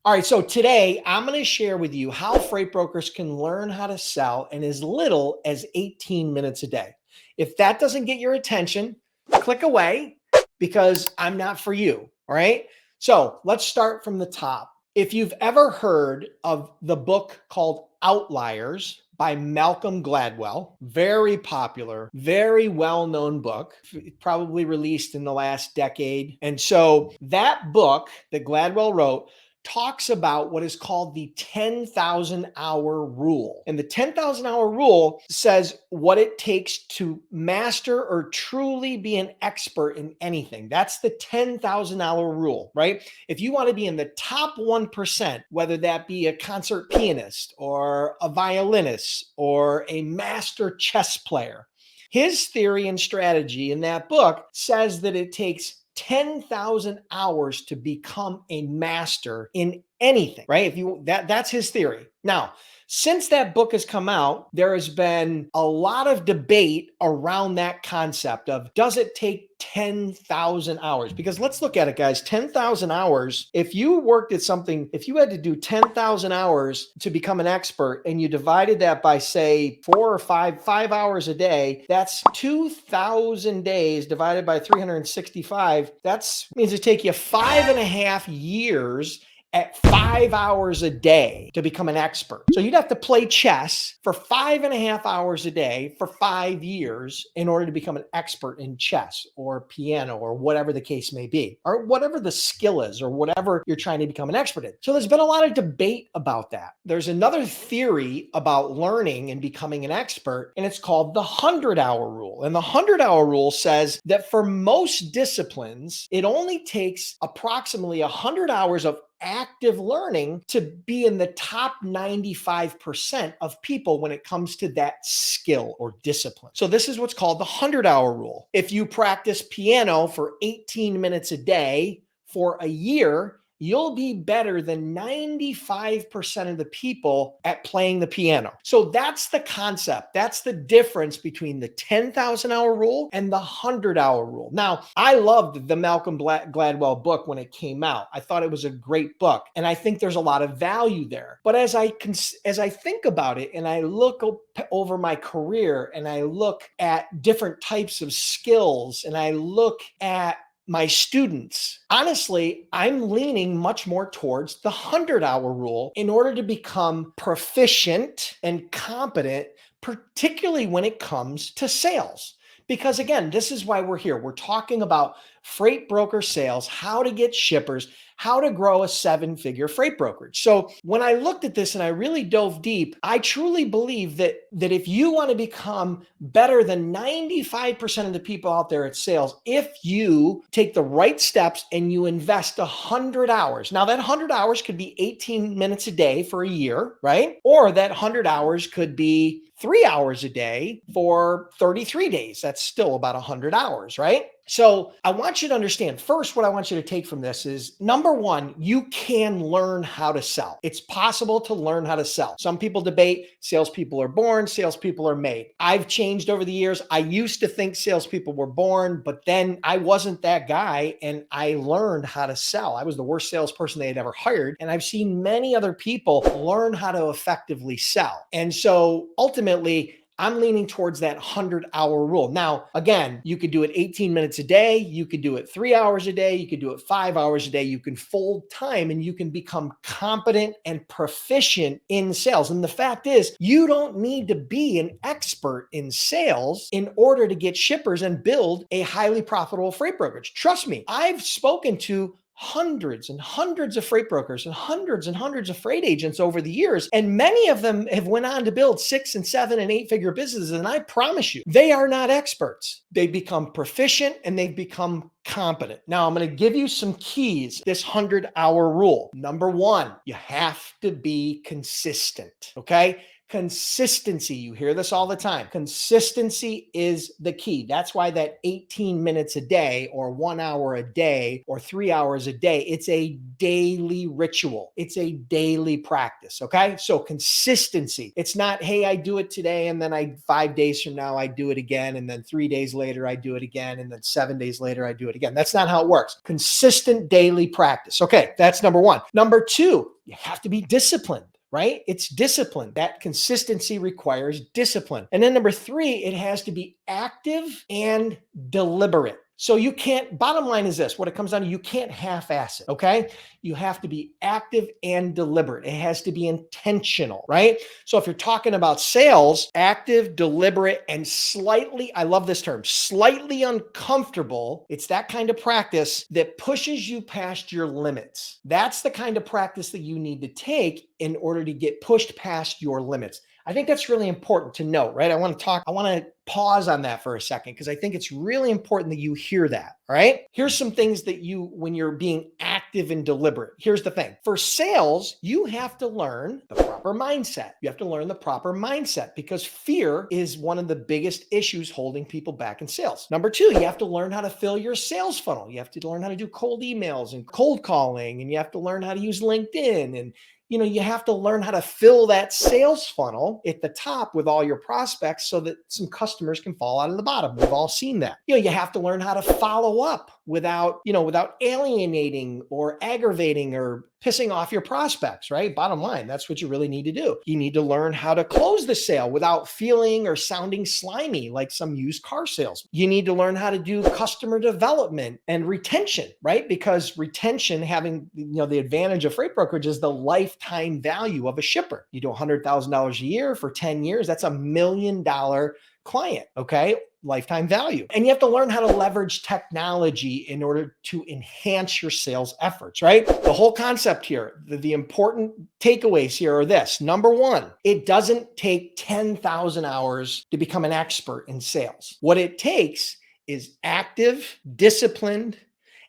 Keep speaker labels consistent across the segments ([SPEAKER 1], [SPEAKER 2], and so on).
[SPEAKER 1] All right, so today I'm going to share with you how freight brokers can learn how to sell in as little as 18 minutes a day. If that doesn't get your attention, click away because I'm not for you. All right, so let's start from the top. If you've ever heard of the book called Outliers by Malcolm Gladwell, very popular, very well known book, probably released in the last decade. And so that book that Gladwell wrote talks about what is called the 10,000 hour rule. And the 10,000 hour rule says what it takes to master or truly be an expert in anything. That's the 10,000 hour rule, right? If you want to be in the top 1%, whether that be a concert pianist or a violinist or a master chess player, his theory and strategy in that book says that it takes 10,000 hours to become a master in anything, right? If you that's his theory. Now, since that book has come out, there has been a lot of debate around that concept of does it take 10,000 hours? Because let's look at it, guys. 10,000 hours, if you worked at something, if you had to do 10,000 hours to become an expert and you divided that by, say, 5 hours a day, that's 2,000 days divided by 365. That means it take you 5.5 years at 5 hours a day to become an expert. So you'd have to play chess for 5.5 hours a day for 5 years in order to become an expert in chess or piano or whatever the case may be, or whatever the skill is or whatever you're trying to become an expert in. So there's been a lot of debate about that. There's another theory about learning and becoming an expert, and it's called the 100-hour rule. And the 100-hour rule says that for most disciplines, it only takes approximately 100 hours of active learning to be in the top 95% of people when it comes to that skill or discipline. So this is what's called the 100-hour rule. If you practice piano for 18 minutes a day for a year, you'll be better than 95% of the people at playing the piano. So that's the concept. That's the difference between the 10,000 hour rule and the 100-hour rule. Now, I loved the Malcolm Gladwell book when it came out. I thought it was a great book, and I think there's a lot of value there. But as I think about it and I look over my career and I look at different types of skills and I look at my students, honestly, I'm leaning much more towards the 100-hour rule in order to become proficient and competent, particularly when it comes to sales. Because again, this is why we're here. We're talking about freight broker sales, how to get shippers, how to grow a 7-figure freight brokerage. So when I looked at this and I really dove deep, I truly believe that if you want to become better than 95% of the people out there at sales, if you take the right steps and you invest 100 hours. Now that 100 hours could be 18 minutes a day for a year, right? Or that 100 hours could be 3 hours a day for 33 days. That's still about 100 hours, right? So I want you to understand first, what I want you to take from this is number one, you can learn how to sell. It's possible to learn how to sell. Some people debate salespeople are born, salespeople are made. I've changed over the years. I used to think salespeople were born, but then I wasn't that guy and I learned how to sell. I was the worst salesperson they had ever hired. And I've seen many other people learn how to effectively sell. And so ultimately, I'm leaning towards that 100-hour rule. Now, again, you could do it 18 minutes a day. You could do it 3 hours a day. You could do it 5 hours a day. You can fold time and you can become competent and proficient in sales. And the fact is, you don't need to be an expert in sales in order to get shippers and build a highly profitable freight brokerage. Trust me, I've spoken to hundreds and hundreds of freight brokers and hundreds of freight agents over the years. And many of them have went on to build 6 and 7 and 8-figure businesses. And I promise you, they are not experts. They become proficient and they become competent. Now I'm going to give you some keys, this 100-hour rule. Number one, you have to be consistent. Okay. Consistency. You hear this all the time. Consistency is the key. That's why that 18 minutes a day or 1 hour a day or 3 hours a day, it's a daily ritual. It's a daily practice. Okay. So consistency. It's not, hey, I do it today and then 5 days from now, I do it again. And then 3 days later, I do it again. And then 7 days later, I do it again. That's not how it works. Consistent daily practice. Okay. That's number one. Number two, you have to be disciplined. Right? It's discipline. That consistency requires discipline. And then number three, it has to be active and deliberate. So you can't, bottom line is this, what it comes down to, you can't half-ass it, okay? You have to be active and deliberate. It has to be intentional, right? So if you're talking about sales, active, deliberate, and slightly, I love this term, slightly uncomfortable, it's that kind of practice that pushes you past your limits. That's the kind of practice that you need to take in order to get pushed past your limits. I think that's really important to know, right? I want to pause on that for a second because I think it's really important that you hear that, all right? Here's some things that when you're being active and deliberate, here's the thing. For sales, you have to learn the proper mindset. You have to learn the proper mindset because fear is one of the biggest issues holding people back in sales. Number two, you have to learn how to fill your sales funnel. You have to learn how to do cold emails and cold calling, and you have to learn how to use LinkedIn, and you have to learn how to fill that sales funnel at the top with all your prospects so that some customers can fall out of the bottom. We've all seen that. You have to learn how to follow up without alienating or aggravating or pissing off your prospects, right? Bottom line, that's what you really need to do. You need to learn how to close the sale without feeling or sounding slimy like some used car sales. You need to learn how to do customer development and retention, right? Because retention, having the advantage of freight brokerage is the lifetime value of a shipper. You do $100,000 a year for 10 years, that's $1 million client, okay? Lifetime value. And you have to learn how to leverage technology in order to enhance your sales efforts, right? The whole concept here, the important takeaways here are this. Number one, it doesn't take 10,000 hours to become an expert in sales. What it takes is active, disciplined,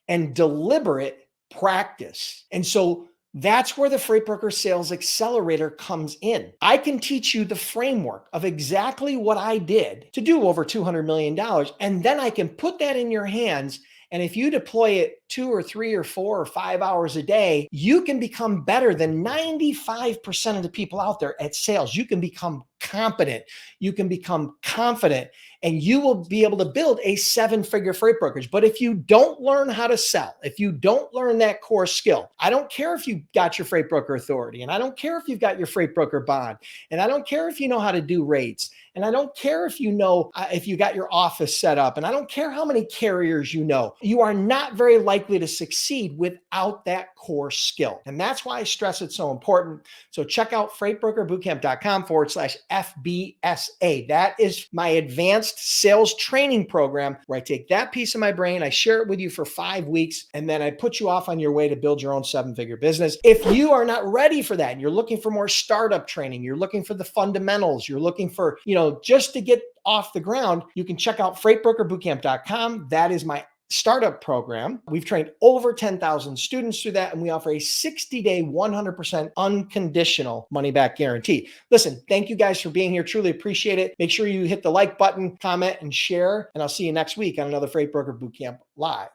[SPEAKER 1] and deliberate practice. And so that's where the Freight Broker Sales Accelerator comes in. I can teach you the framework of exactly what I did to do over $200 million. And then I can put that in your hands. And if you deploy it 2 or 3 or 4 or 5 hours a day, you can become better than 95% of the people out there at sales. You can become competent. You can become confident, and you will be able to build a 7-figure freight brokerage. But if you don't learn how to sell, if you don't learn that core skill, I don't care if you got your freight broker authority, and I don't care if you've got your freight broker bond, and I don't care if you know how to do rates, and I don't care if if you got your office set up, and I don't care how many carriers you know. You are not very likely to succeed without that core skill. And that's why I stress it's so important. So check out freightbrokerbootcamp.com/FBSA. That is my advanced sales training program where I take that piece of my brain, I share it with you for 5 weeks, and then I put you off on your way to build your own 7-figure business. If you are not ready for that and you're looking for more startup training, you're looking for the fundamentals, you're looking for, just to get off the ground, you can check out freightbrokerbootcamp.com. That is my startup program. We've trained over 10,000 students through that, and we offer a 60-day, 100% unconditional money-back guarantee. Listen, thank you guys for being here. Truly appreciate it. Make sure you hit the like button, comment, and share, and I'll see you next week on another Freight Broker Bootcamp Live.